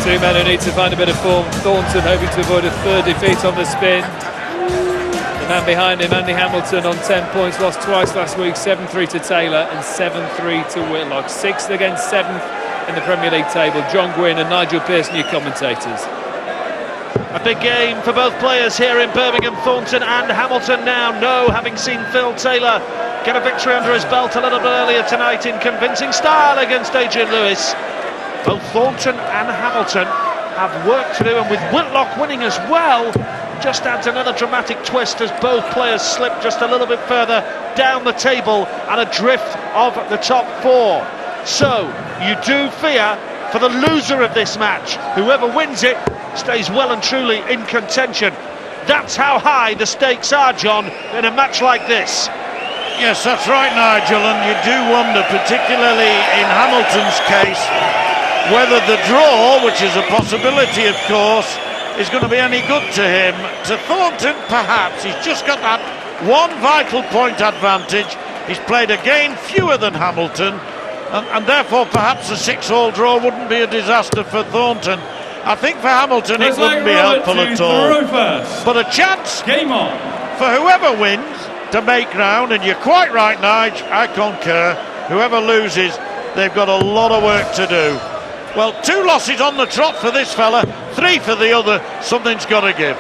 Two men who need to find a bit of form. Thornton hoping to avoid a third defeat on the spin. The man behind him, Andy Hamilton, on 10 points, lost twice last week, 7-3 to Taylor and 7-3 to Whitlock. 6th against 7th in the Premier League table. John Gwynn and Nigel Pearson, your commentators. A big game for both players here in Birmingham. Thornton and Hamilton now know, having seen Phil Taylor get a victory under his belt a little bit earlier tonight in convincing style against Adrian Lewis. Both Thornton and Hamilton have work to do, and with Whitlock winning as well, just adds another dramatic twist as both players slip just a little bit further down the table and adrift of the top four. So you do fear for the loser of this match. Whoever wins it stays well and truly in contention. That's how high the stakes are, John, in a match like this. Yes, that's right, Nigel, and you do wonder, particularly in Hamilton's case, whether the draw, which is a possibility of course, is going to be any good to him. To Thornton, perhaps. He's just got that one vital point advantage. He's played a game fewer than Hamilton, and therefore perhaps a 6-all draw wouldn't be a disaster for Thornton. I think for Hamilton it wouldn't be helpful at all. But a chance Game on. for whoever wins to make ground, and you're quite right, Nige, I concur. Whoever loses, they've got a lot of work to do. Well, 2 losses on the trot for this fella, 3 for the other. Something's got to give.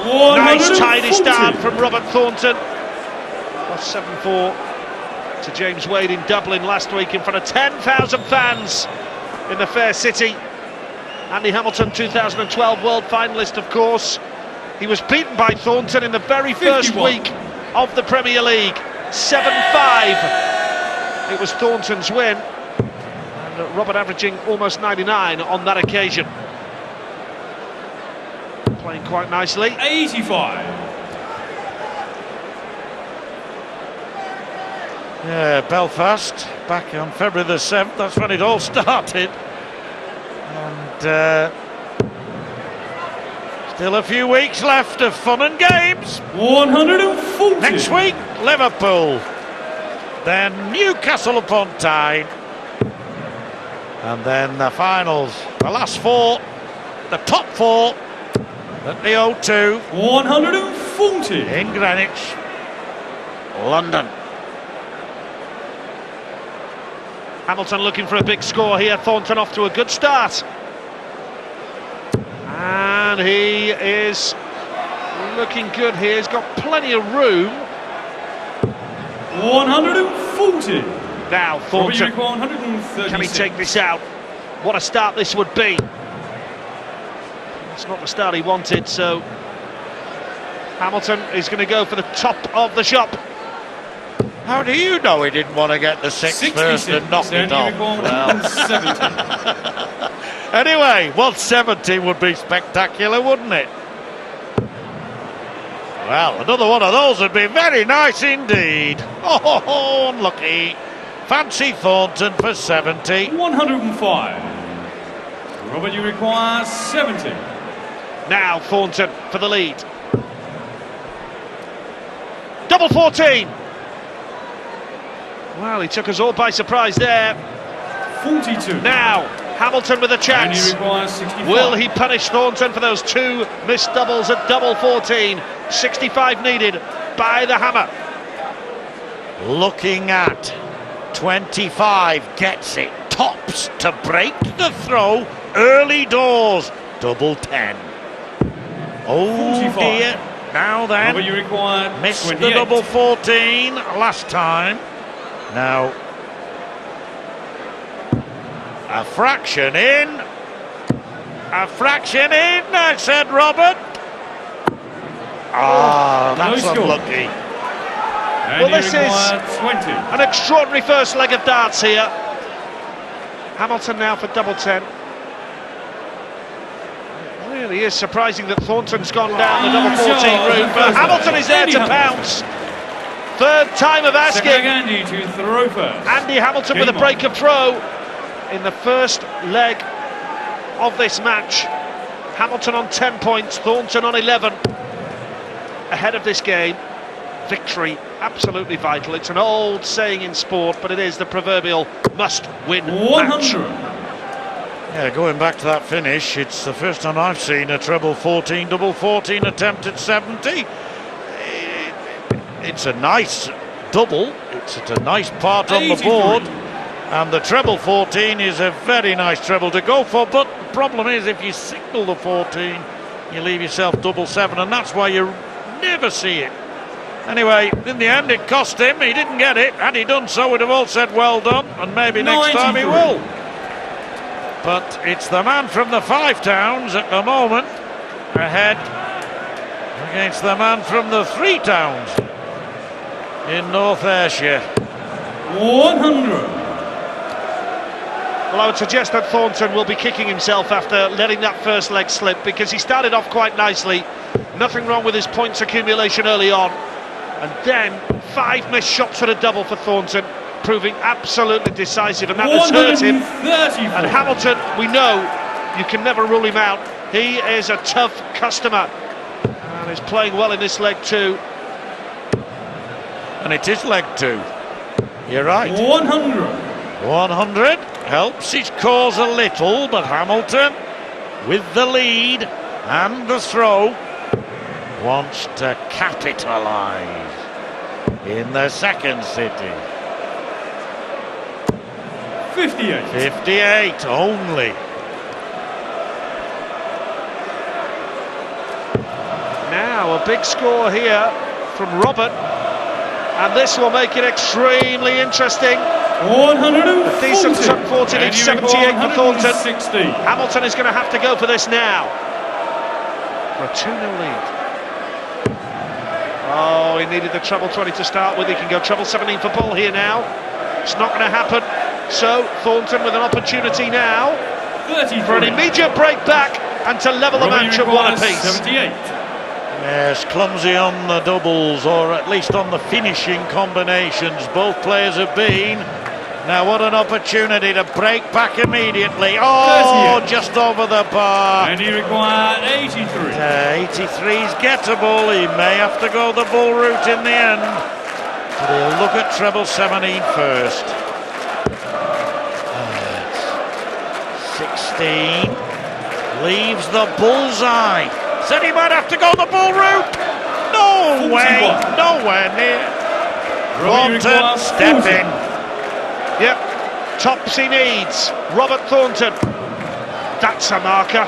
Nice tidy start from Robert Thornton. Lost 7-4 to James Wade in Dublin last week in front of 10,000 fans in the Fair City. Andy Hamilton, 2012 world finalist, of course. He was beaten by Thornton in the very first week of the Premier League. 7-5. It was Thornton's win. And Robert averaging almost 99 on that occasion. Playing quite nicely. 85. Yeah, Belfast, back on February the 7th, that's when it all started. And still a few weeks left of fun and games. 140. Next week, Liverpool. Then Newcastle upon Tyne. And then the finals, the last 4, the top 4 at the O2. 140. In Greenwich, London. Hamilton looking for a big score here. Thornton off to a good start. And he is looking good here. He's got plenty of room. 140. Now Thornton, 136. can he take this out? What a start this would be. It's not the start he wanted, so Hamilton is going to go for the top of the shop. How do you know he didn't want to get the 6 first and knock it off? Well. Anyway, 170 would be spectacular, wouldn't it? Well, another one of those would be very nice indeed. Oh, unlucky. Fancy Thornton for 70. 105. Robert, you require 70. Now Thornton for the lead. Double 14. Well, he took us all by surprise there. 42. Now Hamilton with a And chance. you require 65. Will he punish Thornton for those 2 missed doubles at double 14? 65 needed by the hammer. Looking at 25, gets it, tops to break the throw, early doors, double 10. Oh 45. dear, now then, Robert, you require missed 28. the double 14 last time. Now, a fraction in, I said, Robert. Ah, No that's score. unlucky. And Well, you this is require 20. an extraordinary first leg of darts here. Hamilton now for double 10. It really is surprising that Thornton's gone down the double 14 route, but Hamilton is there to pounce. Third time of Second asking. Andy to throw first. Andy Hamilton with a Game break of throw in the first leg of this match. Hamilton on 10 points, Thornton on 11. Ahead of this game, victory absolutely vital. It's an old saying in sport, but it is the proverbial must-win match. 100. Yeah, going back to that finish, it's the first time I've seen a treble 14, double 14 attempt at 70. It's a nice double, it's a nice part on the 83. board, and the treble 14 is a very nice treble to go for, but the problem is if you signal the 14, you leave yourself double 7, and that's why you never see it. Anyway, in the end it cost him, he didn't get it. Had he done so, we'd have all said well done, and maybe next time he 93. will. But it's the man from the Five Towns at the moment ahead against the man from the Three Towns in North Ayrshire. 100. Well, I would suggest that Thornton will be kicking himself after letting that first leg slip, because he started off quite nicely. Nothing wrong with his points accumulation early on. And then 5 missed shots for a double for Thornton, proving absolutely decisive, and that has hurt him. 134. And Hamilton, we know, you can never rule him out. He is a tough customer and is playing well in this leg too. And it is leg 2. You're right. 100. 100 helps his cause a little, but Hamilton, with the lead and the throw, wants to capitalise in the second city. 58. 58 only. Now a big score here from Robert, and this will make it extremely interesting. 140. A decent top 40 And lead, you 78 for Thornton. 160. Hamilton is going to have to go for this now for a 2-0 lead. Oh, he needed the treble 20 to start with. He can go treble 17 for Bull here now. It's not going to happen. So Thornton with an opportunity now 33. for an immediate break back and to level the match at one apiece. 78. Yes, clumsy on the doubles, or at least on the finishing combinations. Both players have been. Now what an opportunity to break back immediately. Oh, 38. just over the bar. And he required 83. 83's gettable. He may have to go the Bull route in the end, but he'll look at treble 17 first. 16 leaves the bullseye. Said he might have to go the Bull route. No 41. way, nowhere near. Robbie Thornton, requires step 40. in. Yep, tops he needs. Robert Thornton. That's a marker.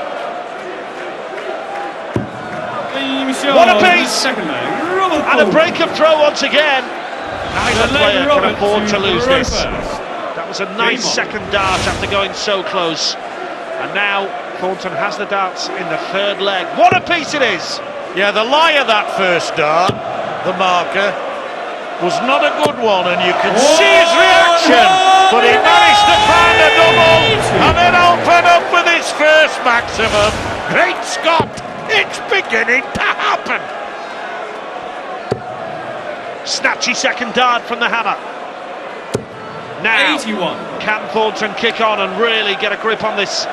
What a piece! Second leg, Robert And a break of throw once again. Neither The leg player can Robert afford to lose throw this. first. That was a nice Game on. second dart after going so close. And now Thornton has the darts in the third leg. What a piece it is! Yeah, the lie of that first dart, the marker, was not a good one, and you can see his reaction. But he managed to find a double and then open up with his first maximum. Great Scott, it's beginning to happen. Snatchy second dart from the hammer. Now, 81. can Thornton kick on and really get a grip on this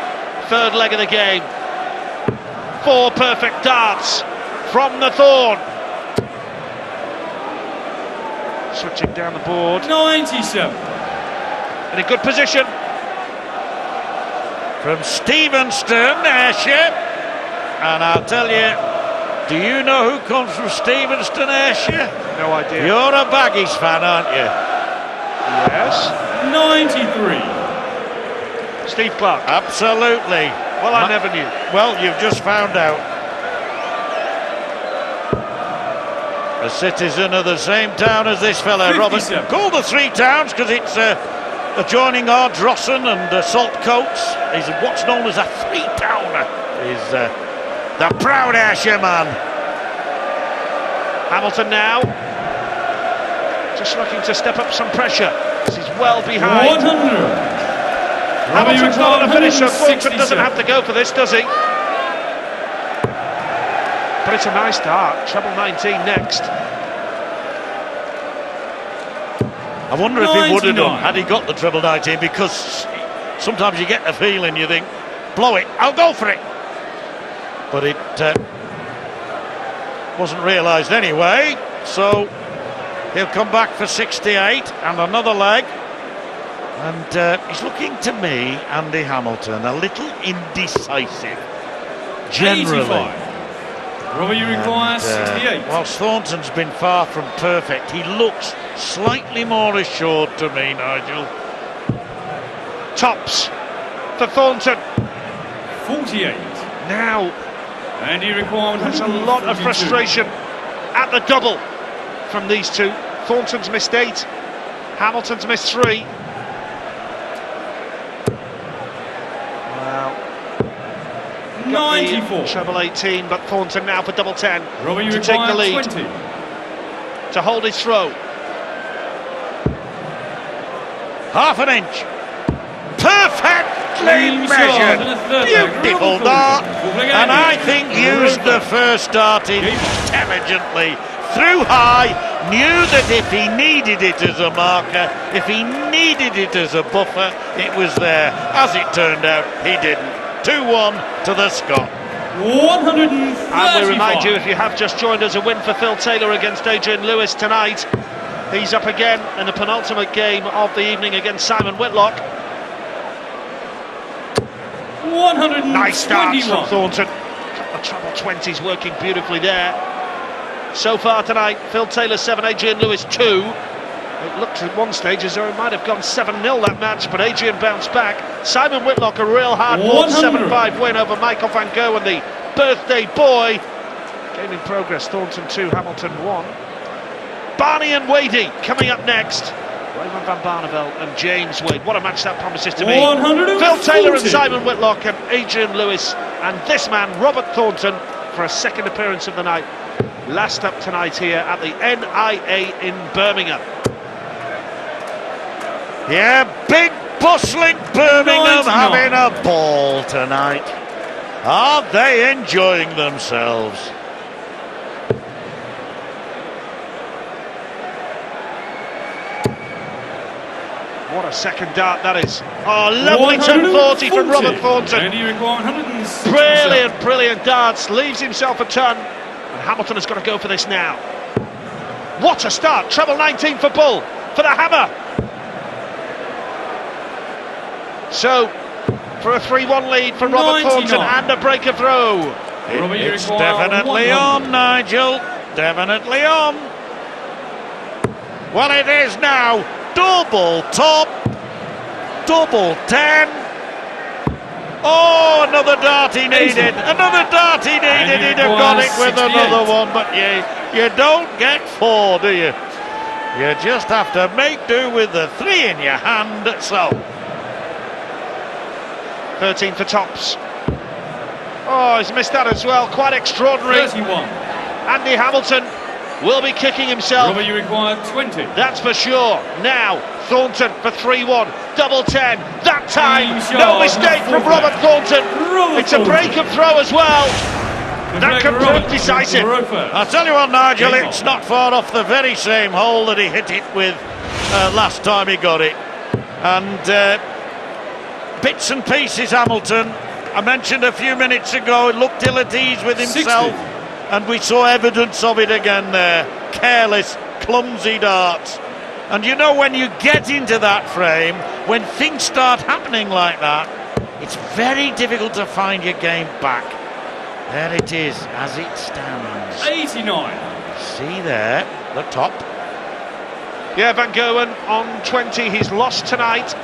third leg of the game? 4 perfect darts from the Thorn. Switching down the board. 97. In a good position. From Stevenston, Ayrshire. And I'll tell you, do you know who comes from Stevenston, Ayrshire? No idea. You're a Baggies fan, aren't you? Yes. 93. Steve Clark. Absolutely. Well, I never knew. Well, you've just found out. A citizen of the same town as this fella, Robert. 57. Called the Three Towns because it's adjoining Ardrossan and Saltcoats. He's what's known as a three-towner. He's the proud Ayrshire man. Hamilton now. Just looking to step up some pressure. This is well behind. 100. Hamilton's not on a finisher. Thornton 167. doesn't have to go for this, does he? But it's a nice dart. Treble 19 next. I wonder if he would have done 99. had he got the treble 19, because sometimes you get a feeling, you think, blow it, I'll go for it. But it wasn't realised anyway, so he'll come back for 68 and another leg. And he's looking to me, Andy Hamilton, a little indecisive, generally. 85. Robert, you require 68. Whilst Thornton's been far from perfect, he looks slightly more assured to me, Nigel. Tops for Thornton. 48. Now, And you require there's a lot of 142. frustration at the double from these two. Thornton's missed 8, Hamilton's missed 3. Wow. Got the 94. treble 18, but Thornton now for double 10 Robert, you to take the require lead, 20. to hold his throw. Half an inch. Perfectly Clean shot measured. and a third leg. Beautiful Robert dart. Thornton. And I think used the first dart intelligently. Threw high, knew that if he needed it as a marker, if he needed it as a buffer, it was there. As it turned out, he didn't. 2-1 to the Scot. 135. And we remind you, if you have just joined us, a win for Phil Taylor against Adrian Lewis tonight. He's up again in the penultimate game of the evening against Simon Whitlock. 121. Nice start from Thornton. The treble 20s working beautifully there. So far tonight, Phil Taylor 7, Adrian Lewis 2. It looked at one stage as though it might have gone 7-0 that match, but Adrian bounced back. Simon Whitlock, a real hard-fought 7-5 win over Michael van Gogh and the birthday boy. Game in progress, Thornton 2, Hamilton 1. Barney and Wadey coming up next. Raymond van Barneveld and James Wade. What a match that promises to be. 140. Phil Taylor and Simon Whitlock and Adrian Lewis and this man, Robert Thornton, for a second appearance of the night. Last up tonight here at the NIA in Birmingham. Yeah, big bustling Birmingham 99. having a ball tonight. Are they enjoying themselves? What a second dart that is. Oh, lovely 1040 from Robert Thornton. And you require 160. Brilliant, brilliant darts. Leaves himself a ton. And Hamilton has got to go for this now. What a start. Treble 19 for Bull, for the hammer. So, for a 3-1 lead for Robert 99. Thornton and a breaker throw. Robert, you It's require definitely 100. on, Nigel. Definitely on. Well, it is now. Double top. Double 10. Oh, another dart he needed. Another dart he needed. He'd have got it with 68. another one, but you don't get 4, do you? You just have to make do with the 3 in your hand. So 13 for tops. Oh, he's missed that as well. Quite extraordinary. 31. Andy Hamilton will be kicking himself. Robert, you require 20. That's for sure. Now, Thornton for 3-1. Double 10. That time, Clean no shot, mistake from fullback. Robert Thornton. Robert It's a break Thornton. and throw as well. That Deflect can Robert. prove decisive. Roper. I'll tell you what, Nigel, Game it's on. not far off the very same hole that he hit it with last time he got it. And bits and pieces, Hamilton. I mentioned a few minutes ago, he looked ill at ease with himself. 60. And we saw evidence of it again there. Careless, clumsy darts. And you know, when you get into that frame, when things start happening like that, it's very difficult to find your game back. There it is, as it stands. 89. See there, the top. Yeah, Van Gerwen on 20. He's lost tonight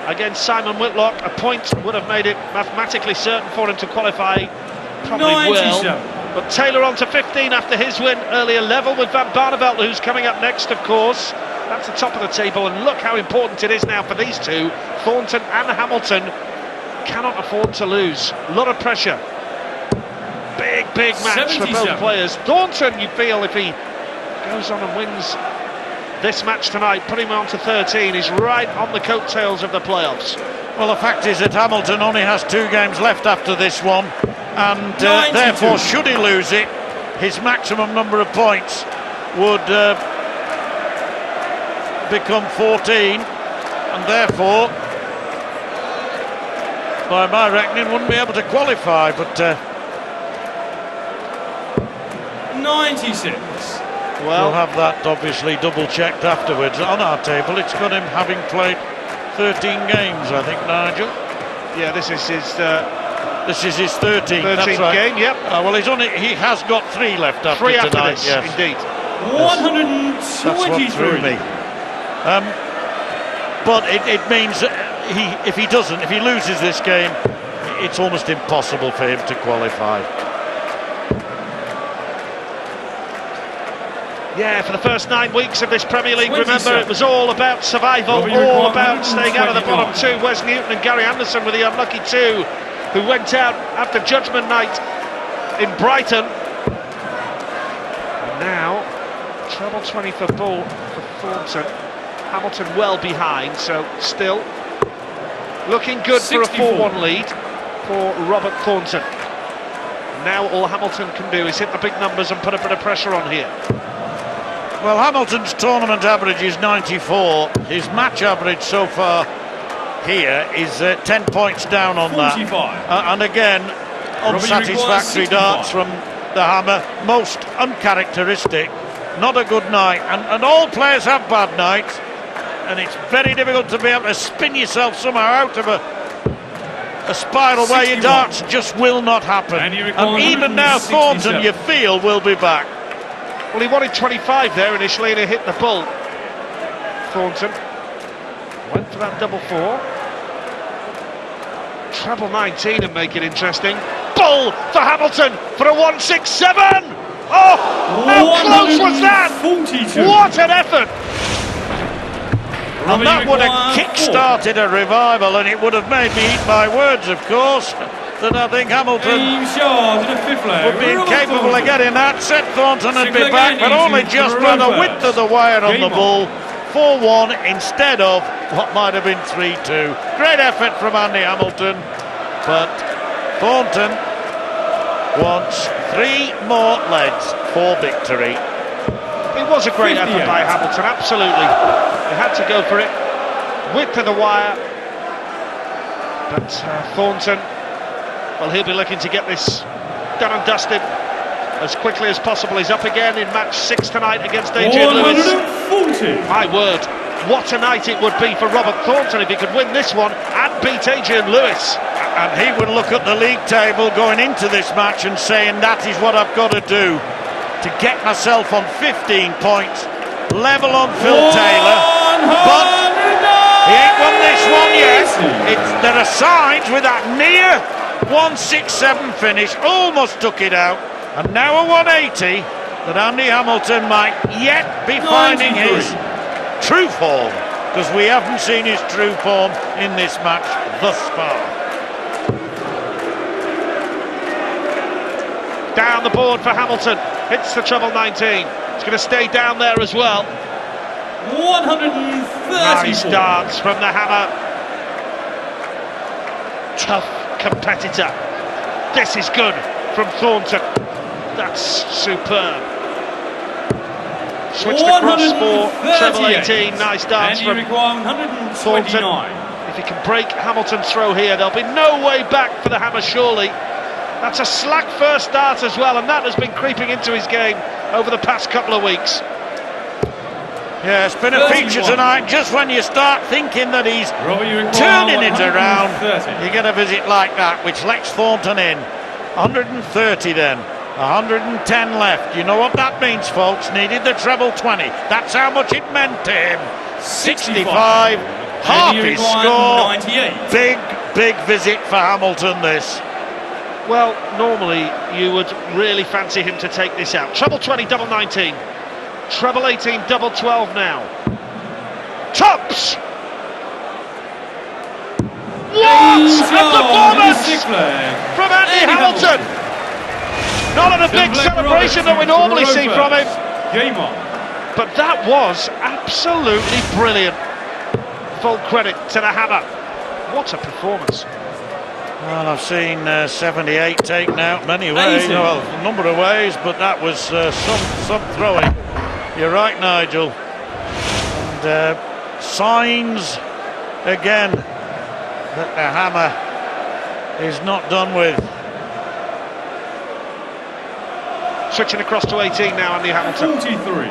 against Simon Whitlock. A point would have made it mathematically certain for him to qualify. Probably 97. will. But Taylor on to 15 after his win earlier, level with Van Barneveld, who's coming up next, of course. That's the top of the table, and look how important it is now for these two. Thornton and Hamilton cannot afford to lose. A lot of pressure. Big, big match for 77. both players. Thornton, you feel, if he goes on and wins this match tonight, putting him on to 13, is right on the coattails of the playoffs. Well, the fact is that Hamilton only has 2 games left after this one, and 92. therefore, should he lose it, his maximum number of points would become 14, and therefore, by my reckoning, wouldn't be able to qualify. But 96. we'll have that obviously double checked afterwards. On our table, it's got him having played 13 games, I think, Nigel. Yeah, this is his This is his 13th, 13th that's right. game, yep. Well, he has got 3 left after 3 after tonight, this, yes. indeed. 123. That's what threw me. But it means that if he loses this game, it's almost impossible for him to qualify. Yeah, for the first 9 weeks of this Premier League, 27. remember, it was all about survival, Robbie all required about staying out of the bottom 129. 2. Wes Newton and Gary Anderson were the unlucky 2 who went out after Judgment Night in Brighton. And now, treble 20 for ball for Thornton. Hamilton well behind, so still looking good 64. for a 4-1 lead for Robert Thornton. Now all Hamilton can do is hit the big numbers and put a bit of pressure on here. Well, Hamilton's tournament average is 94. His match average so far here is 10 points down on 45. that. And again, unsatisfactory darts from the hammer, most uncharacteristic. Not a good night. And all players have bad nights, and it's very difficult to be able to spin yourself somehow out of a spiral where your 61. darts just will not happen. And you require And even now, Thornton, 167. you feel, will be back. Well, he wanted 25 there initially and he hit the bull. Thornton went for that double 4. Treble 19 and make it interesting. Bull for Hamilton for a 167! Oh, how close was that? 142. What an effort! And that would have required 4. kick-started a revival, and it would have made me eat my words, of course, that I think Hamilton Aim shot in a fifth leg. would be incapable of getting that. Seth Thornton would be Single back, but again only into just by the reverse. width of the wire on Game the ball. 4-1 instead of what might have been 3-2. Great effort from Andy Hamilton, but Thornton wants 3 more legs for victory. It was a great effort 58. by Hamilton, absolutely. He had to go for it. Width of the wire. But Thornton, well, he'll be looking to get this done and dusted as quickly as possible. He's up again in match 6 tonight against Adrian Lewis. 140. My word, what a night it would be for Robert Thornton if he could win this one and beat Adrian Lewis. And he would look at the league table going into this match and saying, that is what I've got to do to get myself on 15 points, level on Phil Taylor. But he ain't won this one yet. There are signs with that near 167 finish, almost took it out, and now a 180 that Andy Hamilton might yet be finding 93. his true form, because we haven't seen his true form in this match thus far. Down the board for Hamilton, hits the treble 19. It's going to stay down there as well. 134. Nice darts from the hammer. Tough competitor. This is good from Thornton. That's superb. Switched across for treble 18. Nice darts And you from require Thornton. 129. If he can break Hamilton's throw here, there'll be no way back for the hammer, surely. That's a slack first start as well, and that has been creeping into his game over the past couple of weeks. Yeah, it's been a feature 31. tonight. Just when you start thinking that he's Robbie, you require turning it around, 130. you get a visit like that, which lets Thornton in. 130 then, 110 left. You know what that means, folks. Needed the treble 20. That's how much it meant to him. 65, half And you his require score. 98. Big visit for Hamilton, this. Well, normally you would really fancy him to take this out. Treble 20, double 19. Treble 18, double 12 now. Tops! What a performance from Andy Hamilton! Not on a big celebration that we normally see from him, Game on. but that was absolutely brilliant. Full credit to the hammer. What a performance. Well, I've seen 78 taken out many ways, 80. well, a number of ways, but that was some throwing. You're right, Nigel. And signs again that the hammer is not done with. Switching across to 18 now, Andy Hamilton. 43.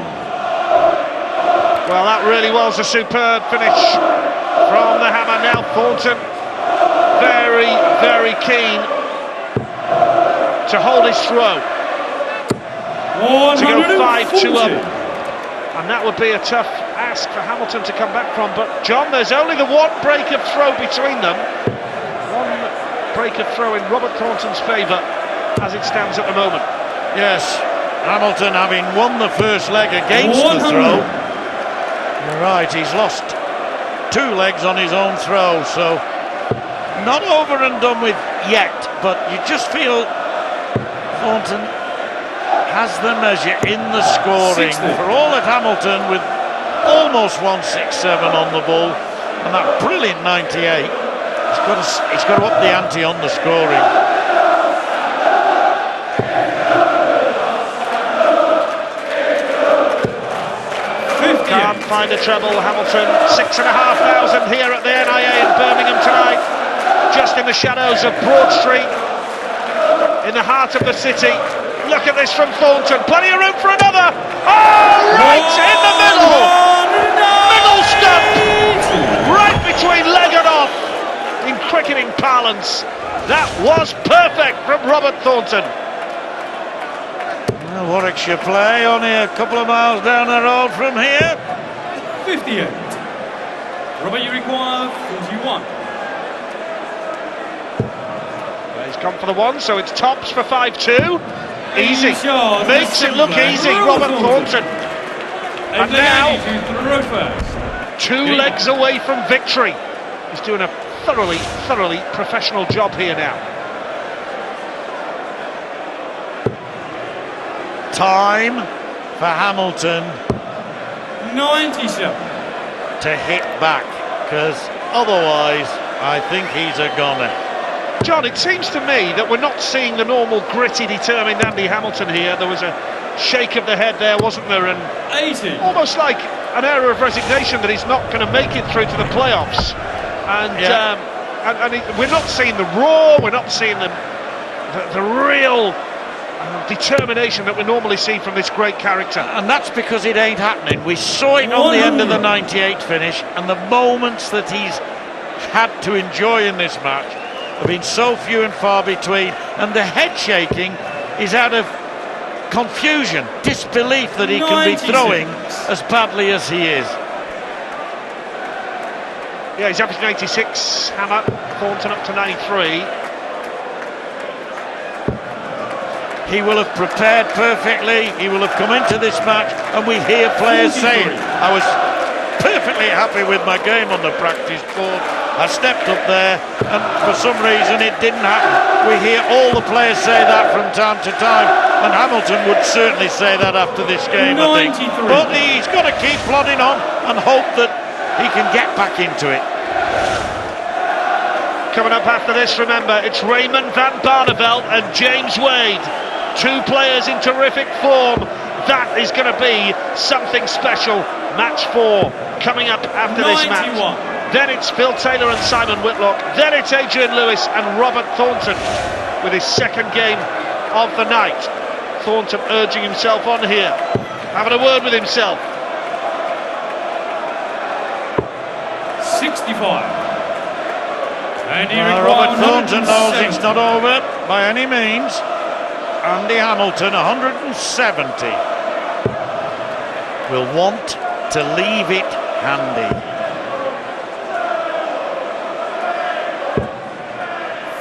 Well, that really was a superb finish from the hammer. Now Thornton very, very keen to hold his throw, to go 5-2 up, and that would be a tough ask for Hamilton to come back from. But John, there's only the one break of throw between them, one break of throw in Robert Thornton's favour as it stands at the moment. Yes, Hamilton having won the first leg against the throw. You're right, he's lost 2 legs on his own throw, so not over and done with yet, but you just feel Thornton has the measure in the scoring. 60. For all at Hamilton with almost 167 on the ball and that brilliant 98, he's got to up the ante on the scoring. Can't find a treble. Hamilton 6,500 here at the NIA in Birmingham tonight, just in the shadows of Broad Street, in the heart of the city. Look at this from Thornton, plenty of room for another. Oh, right in the middle, middle stump, right between leg and off. In cricketing parlance, that was perfect from Robert Thornton. Well, Warwickshire play only a couple of miles down the road from here. 58. Robert, you require 41. He's gone for the one, so it's tops for 5-2. Easy, Shaw, makes it look easy, Robert Thornton. And now, 2 legs away from victory. He's doing a thoroughly professional job here now. Time for Hamilton 97. to hit back, because otherwise I think he's a goner. John, it seems to me that we're not seeing the normal gritty, determined Andy Hamilton here. There was a shake of the head there, wasn't there? And 80. almost like an air of resignation that he's not going to make it through to the playoffs. And, we're not seeing the raw, we're not seeing the real determination that we normally see from this great character. And that's because it ain't happening. We saw it on the end of the 98 finish, and the moments that he's had to enjoy in this match have been so few and far between, and the head shaking is out of confusion, disbelief that he can be throwing as badly as he is. Yeah, he's averaging 86, Hammer. Thornton up to 93. He will have prepared perfectly, he will have come into this match, and we hear players saying, I was perfectly happy with my game on the practice board, I stepped up there, and for some reason it didn't happen. We hear all the players say that from time to time, and Hamilton would certainly say that after this game, I think. But he's got to keep plodding on and hope that he can get back into it. Coming up after this, remember, it's Raymond van Barneveld and James Wade. 2 players in terrific form. That is going to be something special. Match 4 coming up after this match. Then it's Phil Taylor and Simon Whitlock. Then it's Adrian Lewis and Robert Thornton with his second game of the night. Thornton urging himself on here, having a word with himself. 65. And Robert Thornton knows it's not over by any means. Andy Hamilton, 170, will want to leave it handy.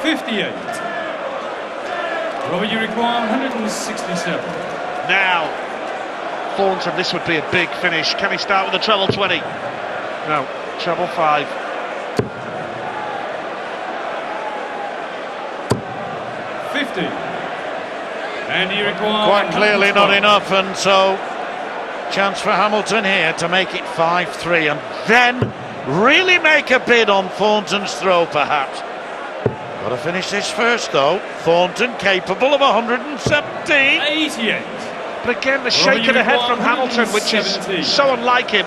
58. Robert, you require 167. Now, Thornton, this would be a big finish. Can he start with a treble 20? No, treble 5. 50. And you require Quite clearly not enough, and so chance for Hamilton here to make it 5-3 and then really make a bid on Thornton's throw, perhaps. Got to finish this first though. Thornton capable of 117. 88. But again, the shake of the head from Hamilton, which is so unlike him.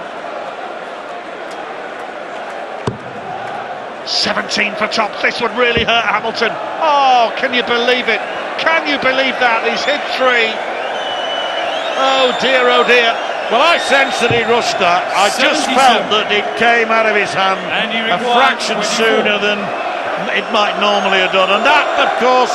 17 for tops. This would really hurt Hamilton. Oh, can you believe it? Can you believe that? He's hit 3. Oh dear, Well, I sensed that he rushed that. I just 77. felt that it came out of his hand And he a required fraction 24. sooner than it might normally have done. And that, of course,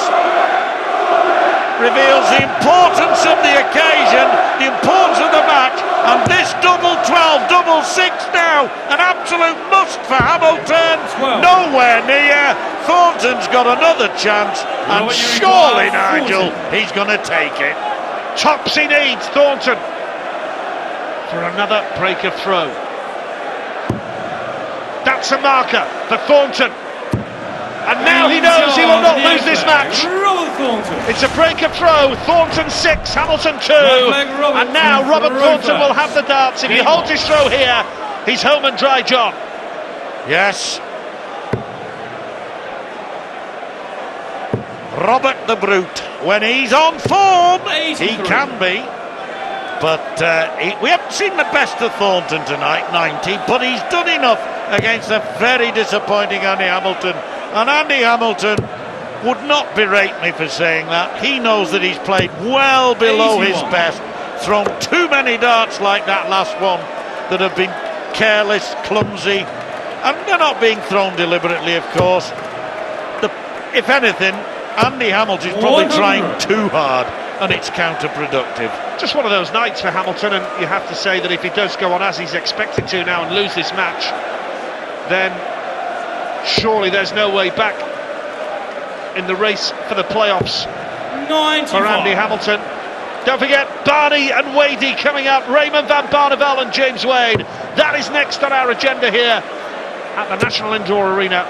reveals the importance of the occasion, the importance of the match, and this double 12, double 6 now, an absolute must for Hamilton. 12. Nowhere near. Thornton's got another chance, and Robert, you surely, require 40. Nigel, he's going to take it. Topsy needs Thornton for another break of throw. That's a marker for Thornton. And now he knows he will not lose this match. Robert Thornton. It's a break of throw. Thornton 6, Hamilton 2. Leg Robert And now for Robert Thornton Roper. will have the darts. If he Game holds on. his throw here, he's home and dry, John. Yes. Robert the Brute, when he's on form, he 83. can be. But we haven't seen the best of Thornton tonight, 90, but he's done enough against a very disappointing Andy Hamilton. And Andy Hamilton would not berate me for saying that. He knows that he's played well below his 81. best, thrown too many darts like that last one that have been careless, clumsy, and they're not being thrown deliberately, of course. If anything, Andy Hamilton's probably 100. trying too hard, and it's counterproductive. Just one of those nights for Hamilton, and you have to say that if he does go on as he's expected to now and lose this match, then surely there's no way back in the race for the playoffs 95. for Andy Hamilton. Don't forget Barney and Wadey coming up, Raymond van Barneveld and James Wade. That is next on our agenda here at the National Indoor Arena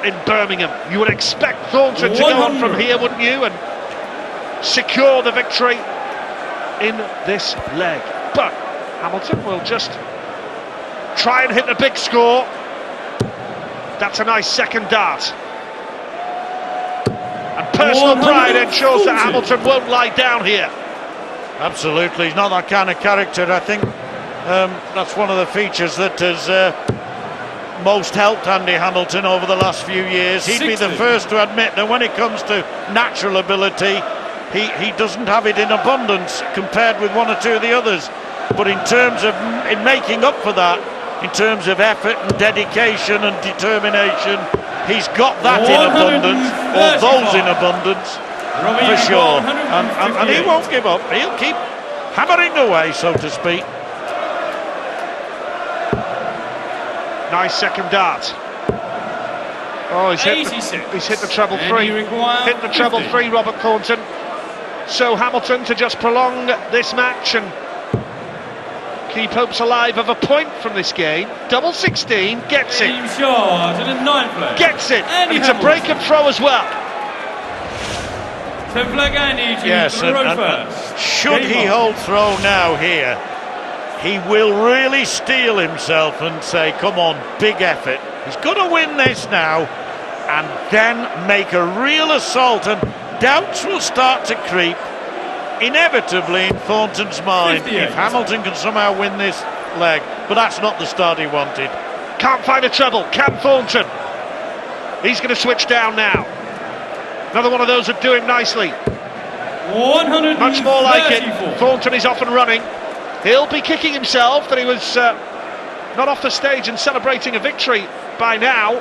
in Birmingham. You would expect Thornton to go on from 100. here, wouldn't you, and secure the victory in this leg. But Hamilton will just try and hit the big score. That's a nice second dart. And personal pride ensures that 140. Hamilton won't lie down here. Absolutely, he's not that kind of character. I think that's one of the features that has most helped Andy Hamilton over the last few years. He'd be the 60. first to admit that when it comes to natural ability, he doesn't have it in abundance compared with one or two of the others. But in terms of in making up for that, in terms of effort and dedication and determination, he's got that in abundance, or those in abundance, Robert, for you sure. require And he 158. won't give up. He'll keep hammering away, so to speak. Nice second dart. Oh, he's hit 86. the treble And three. you require Hit the treble 50. three, Robert Thornton. So Hamilton to just prolong this match and keep hopes alive of a point from this game. Double 16, gets it. Team shot in the 9th leg. Gets it. Andy And it's a break Hamilton. and throw as well. 10th leg Andy to Yes, throw and first. should Game he on. hold throw now here, he will really steel himself and say, come on, big effort. He's got to win this now and then make a real assault, and doubts will start to creep inevitably in Thornton's mind 58. if Hamilton can somehow win this leg, but that's not the start he wanted. Can't find a treble. Can Thornton? He's going to switch down now. Another one of those that do him nicely. 134. Much more like it. Thornton is off and running. He'll be kicking himself that he was not off the stage and celebrating a victory by now.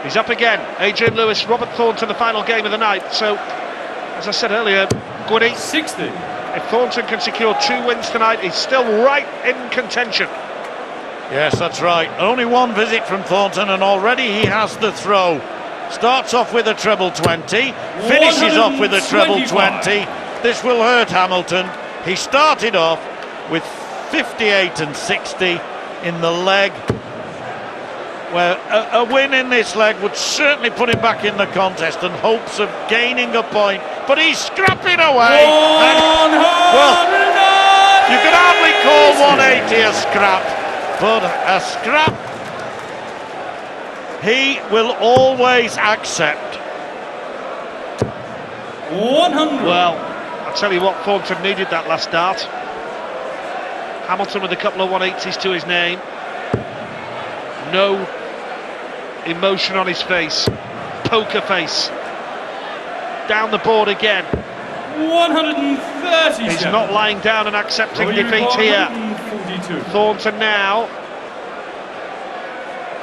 He's up again. Adrian Lewis, Robert Thornton, the final game of the night. So, as I said earlier, Gwynny, 60. if Thornton can secure 2 wins tonight, he's still right in contention. Yes, that's right. Only one visit from Thornton and already he has the throw. Starts off with a treble 20, finishes off with a treble 20. This will hurt Hamilton. He started off with 58 and 60 in the leg, where a win in this leg would certainly put him back in the contest and hopes of gaining a point. But he's scrapping away. Well, you can hardly call 180 a scrap, but a scrap he will always accept. 100. Well, I'll tell you what, Thornton needed that last dart. Hamilton with a couple of 180s to his name. No emotion on his face. Poker face. Down the board again. 137. He's not lying down and accepting Robert, you defeat require here. 142. Thornton now.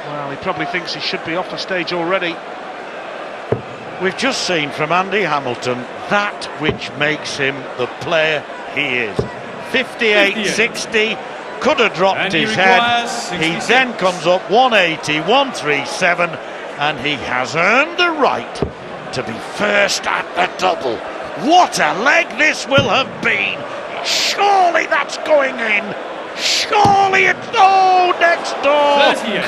Well, he probably thinks he should be off the stage already. We've just seen from Andy Hamilton that which makes him the player he is. 58-60, could have dropped And he his head. requires He 66. then comes up 180-137, and he has earned the right to be first at the double. What a leg this will have been! Surely that's going in. Surely it's next door. 38.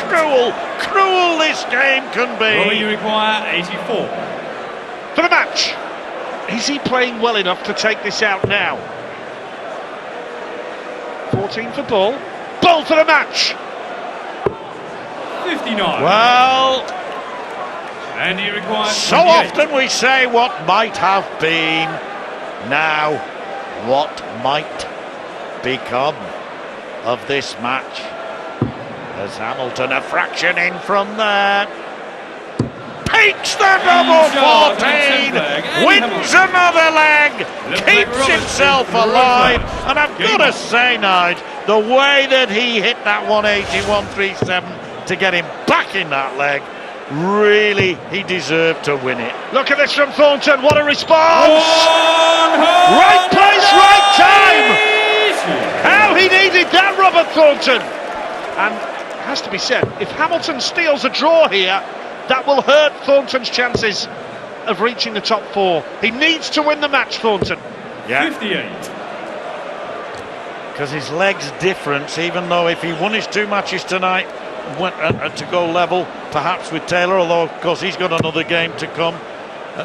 Cruel this game can Robert, you be. require 84. For the match. Is he playing well enough to take this out now? 14 for Bull. Bull for the match. 59. Well, And he requires so 28. often we say what might have been, now what might become of this match. As Hamilton a fraction in from there. Takes the double shot, 14, and leg, and wins Hamilton. another leg, Left leg keeps Robertson, himself right alive, leg. and I've Game got to on. say, Nige, the way that he hit that 180-137 to get him back in that leg, really, he deserved to win it. Look at this from Thornton. What a response! 100. Right place, right time! How he needed that, Robert Thornton! And it has to be said, if Hamilton steals a draw here, that will hurt Thornton's chances of reaching the top four. He needs to win the match, Thornton. Yeah, 58. because his leg's difference, even though if he won his two matches tonight, went to go level, perhaps with Taylor, although of course he's got another game to come.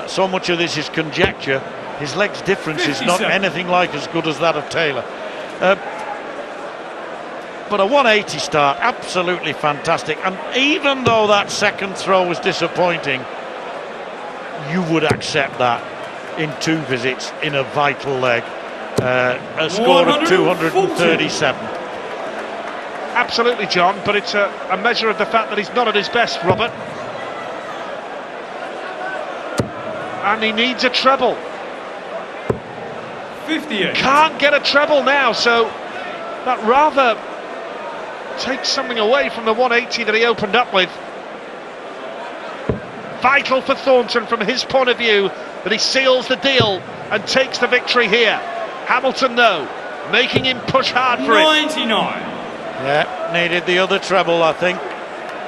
So much of this is conjecture. His leg's difference is not 57. anything like as good as that of Taylor. But a 180 start, absolutely fantastic. And even though that second throw was disappointing, you would accept that in two visits in a vital leg. A score of 237. Absolutely, John, but it's a measure of the fact that he's not at his best, Robert. And he needs a treble. 58. Can't get a treble now, so that rather takes something away from the 180 that he opened up with. Vital for Thornton from his point of view that he seals the deal and takes the victory here. Hamilton, though, making him push hard for it. 99. Yeah, needed the other treble, I think.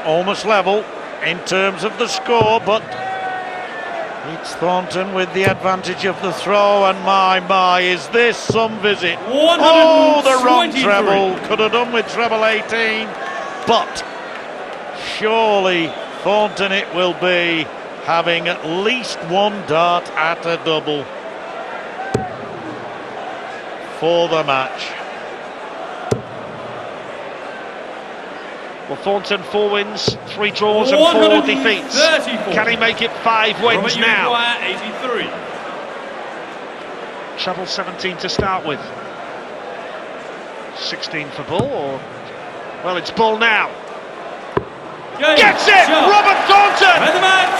Almost level in terms of the score, but it's Thornton with the advantage of the throw, and my, is this some visit? Oh, the wrong 123. treble, could have done with treble 18, but surely Thornton it will be, having at least one dart at a double for the match. Well, Thornton 4 wins, 3 draws and 4 defeats. 134. Can he make it 5 wins Robert, you now? require 83. Treble 17 to start with. 16 for Bull, or... Well, it's Bull now. Game, Gets it! shot. Robert Thornton! And the match,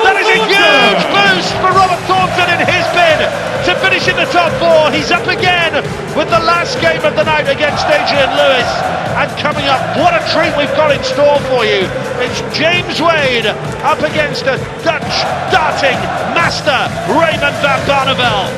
That is a huge boost for Robert Thornton in his bid to finish in the top 4. He's up again with the last game of the night against Adrian Lewis. And coming up, what a treat we've got in store for you. It's James Wade up against a Dutch darting master, Raymond van Barneveld.